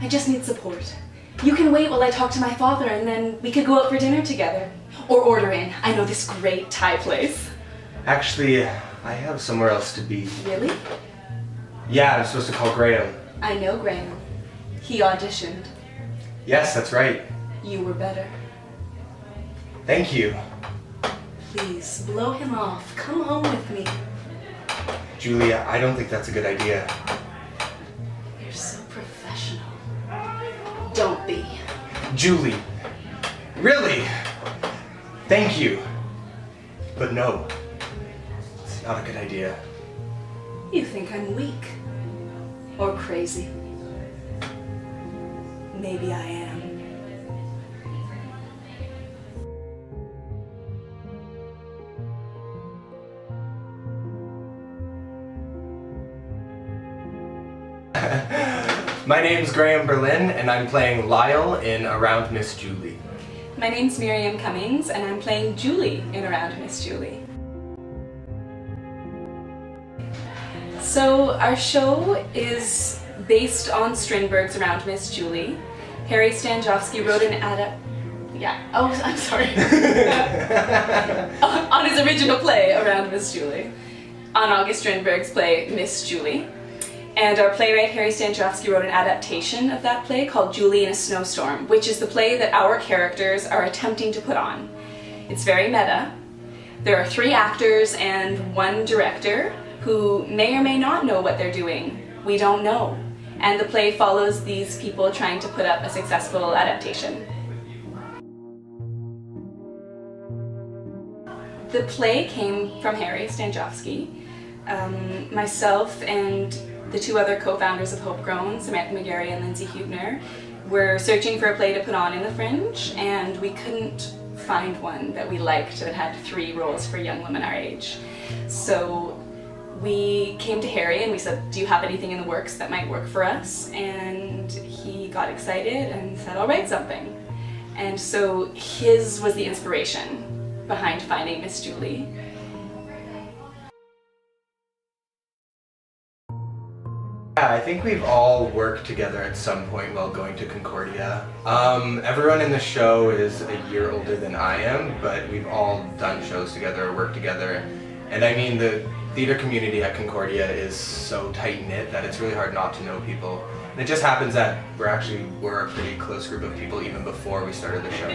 I just need support. You can wait while I talk to my father and then we could go out for dinner together. Or order in. I know this great Thai place. Actually, I have somewhere else to be. Really? Yeah, I'm supposed to call Graham. I know Graham. He auditioned. Yes, that's right. You were better. Thank you. Please, blow him off. Come home with me. Julia, I don't think that's a good idea. You're so professional. Don't be. Julie, really? Thank you. But no, it's not a good idea. You think I'm weak. Or crazy. Maybe I am. My name's Graham Berlin, and I'm playing Lyle in Around Miss Julie. My name's Miriam Cummings, and I'm playing Julie in Around Miss Julie. So our show is based on Strindberg's Around Miss Julie. Harry STANDJOFSKI wrote an I'm sorry. On his original play, Around Miss Julie. On August Strindberg's play, Miss Julie. And our playwright Harry STANDJOFSKI wrote an adaptation of that play called Julie in a Snowstorm, which is the play that our characters are attempting to put on. It's very meta. There are 3 actors and 1 director who may or may not know what they're doing. We don't know. And the play follows these people trying to put up a successful adaptation. The play came from Harry STANDJOFSKI, myself and the 2 other co-founders of Hopegrown, Samantha McGarry and Lindsay Huebner, were searching for a play to put on in the Fringe, and we couldn't find one that we liked that had 3 roles for young women our age. So we came to Harry and we said, do you have anything in the works that might work for us? And he got excited and said, I'll write something. And so his was the inspiration behind finding Miss Julie. Yeah, I think we've all worked together at some point while going to Concordia. Everyone in the show is a year older than I am, but we've all done shows together, worked together. And I mean, the theater community at Concordia is so tight-knit that it's really hard not to know people. And it just happens that we're a pretty close group of people even before we started the show.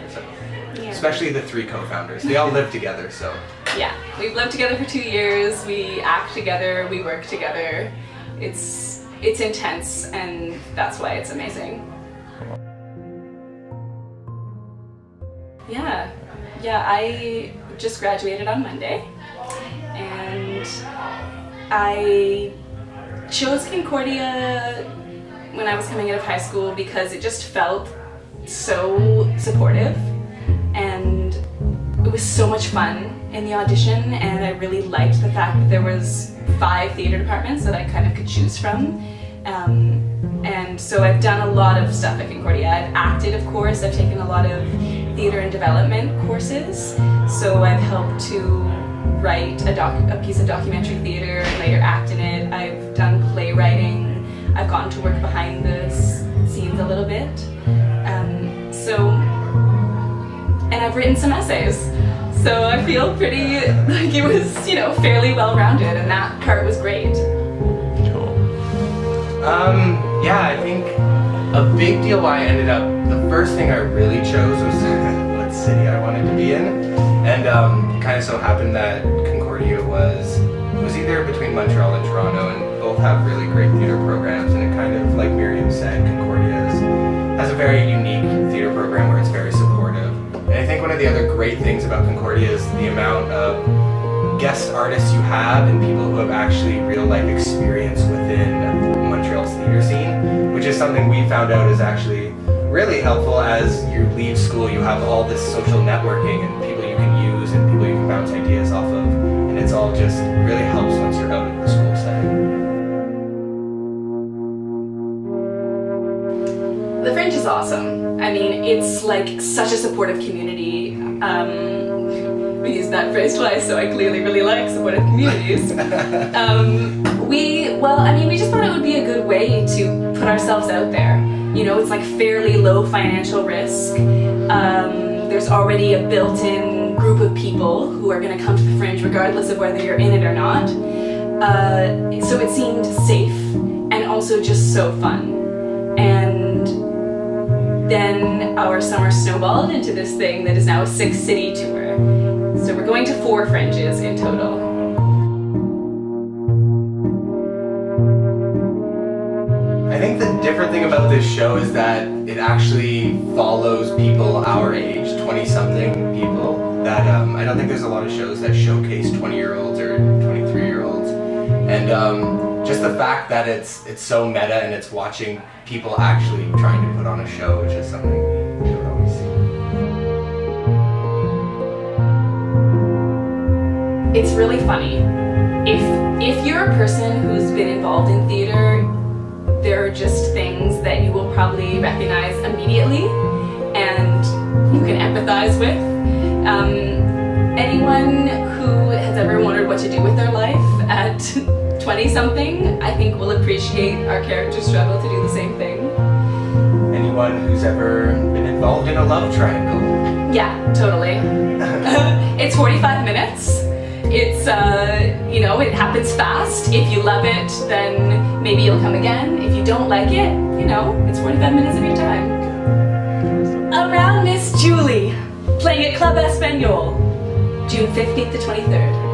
So, yeah. Especially the 3 co-founders. They all live together, so. Yeah, we've lived together for 2 years, we act together, we work together. It's intense, and that's why it's amazing. Yeah, I just graduated on Monday, and I chose Concordia when I was coming out of high school because it just felt so supportive, and it was so much fun in the audition, and I really liked the fact that there was 5 theater departments that I kind of could choose from. And so I've done a lot of stuff at Concordia. I've acted, of course. I've taken a lot of theater and development courses. So I've helped to write a piece of documentary theater and later act in it. I've done playwriting. I've gotten to work behind the scenes a little bit. And I've written some essays. So I feel pretty like it was, fairly well-rounded, and that part was great. Cool. Yeah, I think a big deal why I ended up, the first thing I really chose was what city I wanted to be in. And it kind of so happened that Concordia was either between Montreal and Toronto, and both have really great theater programs, and it kind of, like Miriam said, Concordia has a very unique theater program where it's very supportive. And I think one of the other great things about Concordia is the amount of guest artists you have and people who have actually real-life experience within Montreal's theater scene, which is something we found out is actually really helpful. As you leave school, you have all this social networking and people you can use and people you can bounce ideas off of, and it's all just really helps once you're out of the school setting. The Fringe is awesome. I mean, it's like such a supportive community. We used that phrase twice, so I clearly really like supportive communities. We just thought it would be a good way to put ourselves out there. You know, it's like fairly low financial risk. There's already a built-in group of people who are going to come to the Fringe regardless of whether you're in it or not. So it seemed safe and also just so fun. And then our summer snowballed into this thing that is now a 6-city tour. So we're going to 4 Fringes in total. I think the different thing about this show is that it actually follows people our age, 20-something people, that I don't think there's a lot of shows that showcase 20-year-olds or 23-year-olds. And just the fact that it's so meta and it's watching people actually trying to put on a show, which is something you don't always see. It's really funny. If you're a person who's been involved in theater, there are just things that you will probably recognize immediately and you can empathize with. Anyone who has ever wondered what to do with their life at 20-something, I think will appreciate our character's struggle to do the same thing. Anyone who's ever been involved in a love triangle. Yeah, totally. It's 45 minutes. It's, you know, it happens fast. If you love it, then maybe you'll come again. If you don't like it, you know, it's 45 minutes of your time. Around Miss Julie, playing at Club Español, June 15th to 23rd.